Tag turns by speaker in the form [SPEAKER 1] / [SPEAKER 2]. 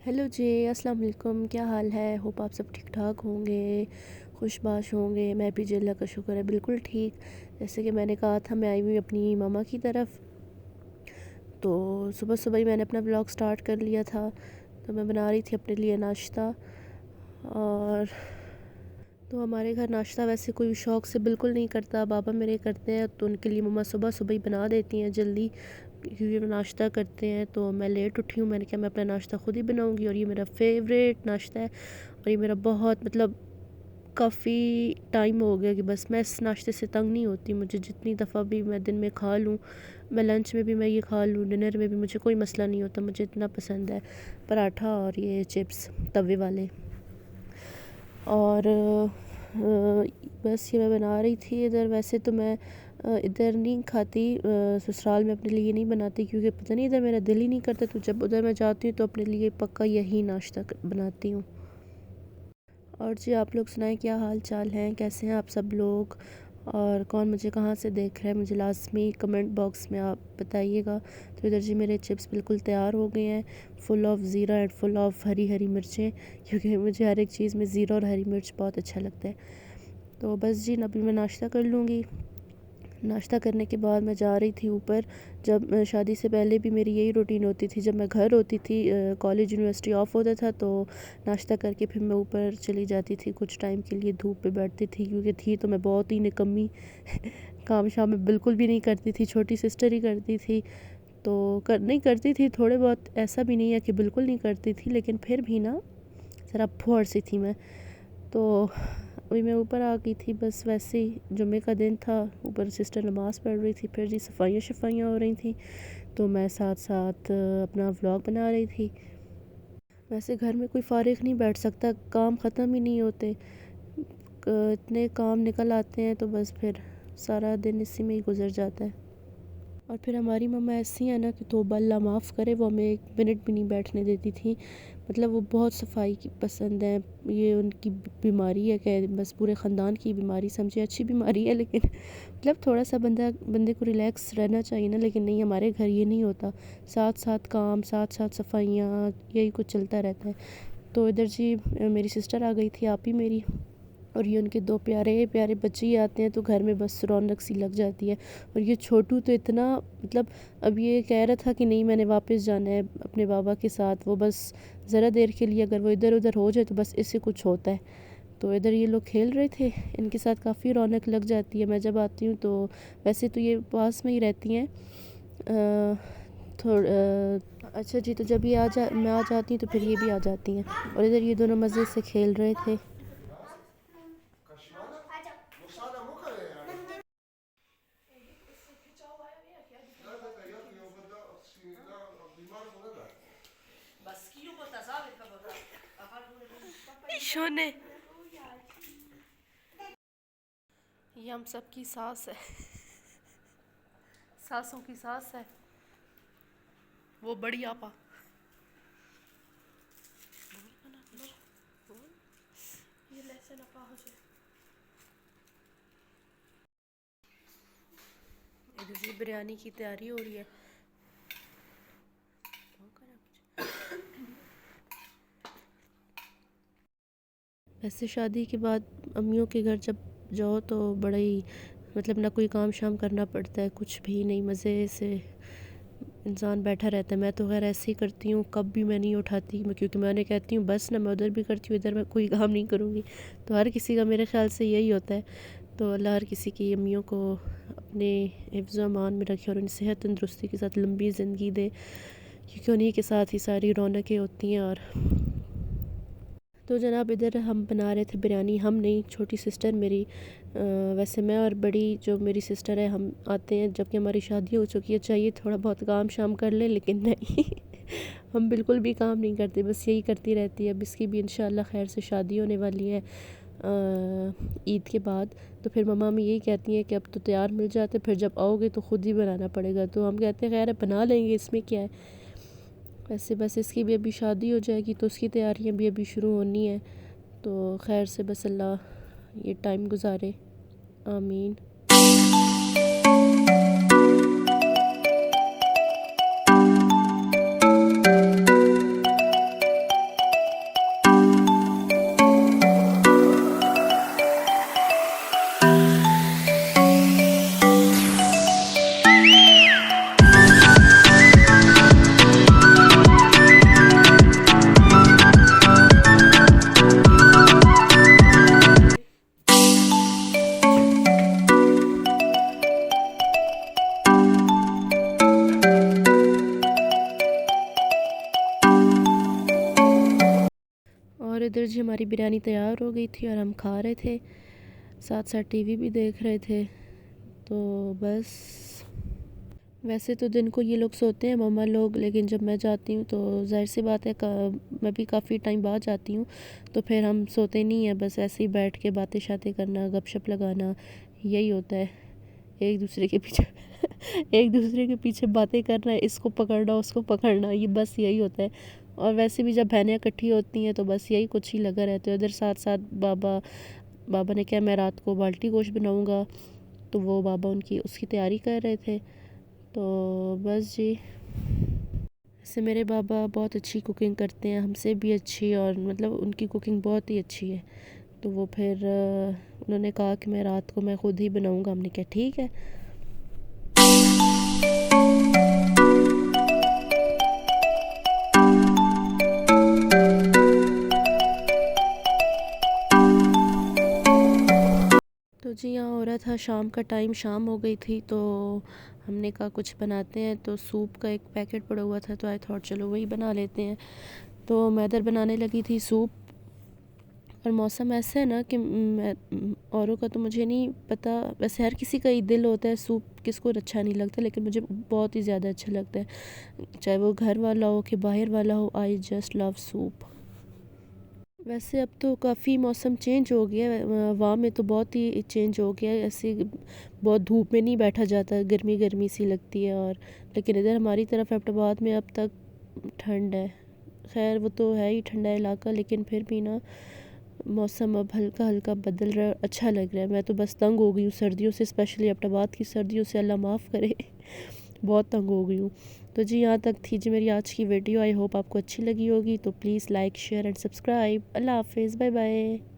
[SPEAKER 1] Hello जी, अस्सलाम वालेकुम। क्या हाल है? होप आप सब ठीक ठाक होंगे, खुशबाश होंगे। मैं भी जी अल्लाह का शुक्र है बिल्कुल ठीक। जैसे कि मैंने कहा था, मैं आई हुई अपनी मामा की तरफ। तो सुबह सुबह ही मैंने अपना ब्लॉग स्टार्ट कर लिया था। तो मैं बना रही थी अपने लिए नाश्ता। और तो हमारे घर नाश्ता वैसे कोई शौक़ से बिल्कुल नहीं करता, बाबा मेरे करते हैं। तो उनके लिए मम्मा सुबह सुबह ही बना देती हैं जल्दी, क्योंकि वो नाश्ता करते हैं। तो मैं लेट उठी हूँ, मैंने कहा मैं अपना नाश्ता खुद ही बनाऊँगी। और ये मेरा फेवरेट नाश्ता है, और ये मेरा बहुत काफ़ी टाइम हो गया कि बस मैं इस नाश्ते से तंग नहीं होती। मुझे जितनी दफ़ा भी मैं दिन में खा लूँ, मैं लंच में भी मैं ये खा लूँ, डिनर में भी, मुझे कोई मसला नहीं होता। मुझे इतना पसंद है पराठा और ये चिप्स तवे वाले। और बस ये मैं बना रही थी इधर। वैसे तो मैं इधर नहीं खाती, ससुराल में अपने लिए नहीं बनाती, क्योंकि पता नहीं इधर मेरा दिल ही नहीं करता। तो जब उधर मैं जाती हूँ तो अपने लिए पक्का यही नाश्ता बनाती हूँ। और जी, आप लोग सुनाएं, क्या हाल चाल हैं, कैसे हैं आप सब लोग? और कौन मुझे कहाँ से देख रहा है, मुझे लाजमी कमेंट बॉक्स में आप बताइएगा। तो इधर जी मेरे चिप्स बिल्कुल तैयार हो गए हैं, फुल ऑफ ज़ीरा and full of Hari Hari मिर्चें, क्योंकि मुझे हर एक चीज़ में ज़ीरा और हरी मिर्च बहुत अच्छा लगता है। तो बस जी, अभी मैं नाश्ता कर लूँगी। नाश्ता करने के बाद मैं जा रही थी ऊपर। जब शादी से पहले भी मेरी यही रूटीन होती थी, जब मैं घर होती थी, कॉलेज यूनिवर्सिटी ऑफ होता था, तो नाश्ता करके फिर मैं ऊपर चली जाती थी, कुछ टाइम के लिए धूप पे बैठती थी। क्योंकि थी तो मैं बहुत ही निकम्मी काम शाम में बिल्कुल भी नहीं करती थी, छोटी सिस्टर ही करती थी। तो नहीं करती थी थोड़े बहुत, ऐसा भी नहीं है कि बिल्कुल नहीं करती थी, लेकिन फिर भी ना ज़रा फुहड़ सी थी मैं। तो अभी मैं ऊपर आ गई थी, बस वैसे ही जुम्मे का दिन था, ऊपर सिस्टर नमाज़ पढ़ रही थी, फिर जी सफाइयाँ हो रही थी। तो मैं साथ साथ अपना व्लॉग बना रही थी। वैसे घर में कोई फ़ारिग नहीं बैठ सकता, काम ख़त्म ही नहीं होते, इतने काम निकल आते हैं। तो बस फिर सारा दिन इसी में ही गुजर जाता है। और फिर हमारी मम्मा ऐसी है ना कि तौबा अल्लाह माफ़ करे, वो हमें एक मिनट भी नहीं बैठने देती थी। मतलब वो बहुत सफाई की पसंद है। ये उनकी बीमारी है, कि बस पूरे ख़ानदान की बीमारी समझे, अच्छी बीमारी है, लेकिन मतलब थोड़ा सा बंदे को रिलैक्स रहना चाहिए ना। लेकिन नहीं, हमारे घर ये नहीं होता, साथ साथ काम, साथ साथ सफाइयाँ, यही कुछ चलता रहता है। तो इधर जी मेरी सिस्टर आ गई थी, आप ही मेरी, और ये उनके दो प्यारे प्यारे बच्चे ही आते हैं, तो घर में बस रौनक सी लग जाती है। और ये छोटू तो इतना, मतलब अब ये कह रहा था कि नहीं मैंने वापस जाना है अपने बाबा के साथ। वो बस ज़रा देर के लिए अगर वो इधर उधर हो जाए तो बस इससे कुछ होता है। तो इधर ये लोग खेल रहे थे, इनके साथ काफ़ी रौनक लग जाती है। मैं जब आती हूँ तो वैसे तो ये पास में ही रहती हैं, अच्छा जी, तो जब ये मैं आ जाती हूँ तो फिर ये भी आ जाती हैं। और इधर ये दोनों मज़े से खेल रहे थे। शोने, ये हम सब की सास है, सासों की सास है, वो बड़ी आपा। ये लहसुन आपा हो जाए। इधर जी बिरयानी की तैयारी हो रही है। वैसे शादी के बाद अम्मियों के घर जब जाओ तो बड़ा ही, मतलब ना कोई काम शाम करना पड़ता है, कुछ भी नहीं, मज़े से इंसान बैठा रहता है। मैं तो खैर ऐसे ही करती हूँ, कब भी मैं नहीं उठाती, क्योंकि मैं उन्हें कहती हूँ बस ना, मैं उधर भी करती हूँ, इधर मैं कोई काम नहीं करूँगी। तो हर किसी का मेरे ख़्याल से यही होता है। तो अल्लाह हर किसी की अम्मियों को अपने हिफ्ज़ अमान में रखे और उन्हें सेहत तंदुरुस्ती के साथ लंबी ज़िंदगी दे, क्योंकि उन्हीं के साथ ही सारी रौनकें होती हैं। और तो जनाब, इधर हम बना रहे थे बिरयानी, हम नहीं, छोटी सिस्टर मेरी। वैसे मैं और बड़ी जो मेरी सिस्टर है, हम आते हैं जबकि हमारी शादी हो चुकी है, चाहिए थोड़ा बहुत काम शाम कर ले, लेकिन नहीं हम बिल्कुल भी काम नहीं करते, बस यही करती रहती है। अब इसकी भी इंशाल्लाह खैर से शादी होने वाली है ईद के बाद। तो फिर मम्मा हमें यही कहती हैं कि अब तो तैयार मिल जाते, फिर जब आओगे तो ख़ुद ही बनाना पड़ेगा। तो हम कहते हैं खैर बना लेंगे, इसमें क्या है। वैसे बस इसकी भी अभी शादी हो जाएगी तो उसकी तैयारियां भी अभी शुरू होनी है। तो खैर से बस अल्लाह ये टाइम गुजारे, आमीन। इधर जी हमारी बिरयानी तैयार हो गई थी और हम खा रहे थे, साथ साथ टीवी भी देख रहे थे। तो बस वैसे तो दिन को ये लोग सोते हैं मम्मा लोग, लेकिन जब मैं जाती हूँ तो ज़ाहिर सी बात है मैं भी काफ़ी टाइम बाद जाती हूँ, तो फिर हम सोते नहीं हैं, बस ऐसे ही बैठ के बातें शातें करना, गपशप लगाना, यही होता है। एक दूसरे के पीछे एक दूसरे के पीछे बातें करना, इसको पकड़ना उसको पकड़ना, ये बस यही होता है। और वैसे भी जब बहनें इकट्ठी होती हैं तो बस यही कुछ ही लगा रहता है। उधर साथ साथ बाबा ने कहा मैं रात को बाल्टी गोश्त बनाऊँगा, तो वो बाबा उनकी उसकी तैयारी कर रहे थे। तो बस जी, वैसे मेरे बाबा बहुत अच्छी कुकिंग करते हैं, हमसे भी अच्छी, और मतलब उनकी कुकिंग बहुत ही अच्छी है। तो वो फिर उन्होंने कहा कि मैं रात को मैं ख़ुद ही बनाऊँगा। हमने कहा ठीक है। तो जी यहाँ हो रहा था शाम का टाइम, शाम हो गई थी, तो हमने कहा कुछ बनाते हैं। तो सूप का एक पैकेट पड़ा हुआ था, तो आई थॉट चलो वही बना लेते हैं। तो मैं इधर बनाने लगी थी सूप। और मौसम ऐसा है ना कि मैं औरों का तो मुझे नहीं पता, वैसे हर किसी का ही दिल होता है, सूप किसको अच्छा नहीं लगता, लेकिन मुझे बहुत ही ज़्यादा अच्छा लगता है, चाहे वो घर वाला हो कि बाहर वाला हो। I just love soup. वैसे अब तो काफ़ी मौसम चेंज हो गया है, वहाँ में तो बहुत ही चेंज हो गया है, ऐसे बहुत धूप में नहीं बैठा जाता, गर्मी गर्मी सी लगती है। और लेकिन इधर हमारी तरफ एबटाबाद में अब तक ठंड है। खैर वो तो है ही ठंडा इलाका, लेकिन फिर भी ना मौसम अब हल्का हल्का बदल रहा है, अच्छा लग रहा है। मैं तो बस तंग हो गई हूँ सर्दियों से, स्पेशली एबटाबाद की सर्दियों से, अल्लाह माफ़ करे बहुत तंग हो गई हूँ। तो जी यहाँ तक थी जी मेरी आज की वीडियो। आई होप आपको अच्छी लगी होगी। तो please like share and subscribe. अल्लाह हाफिज़, बाय बाय।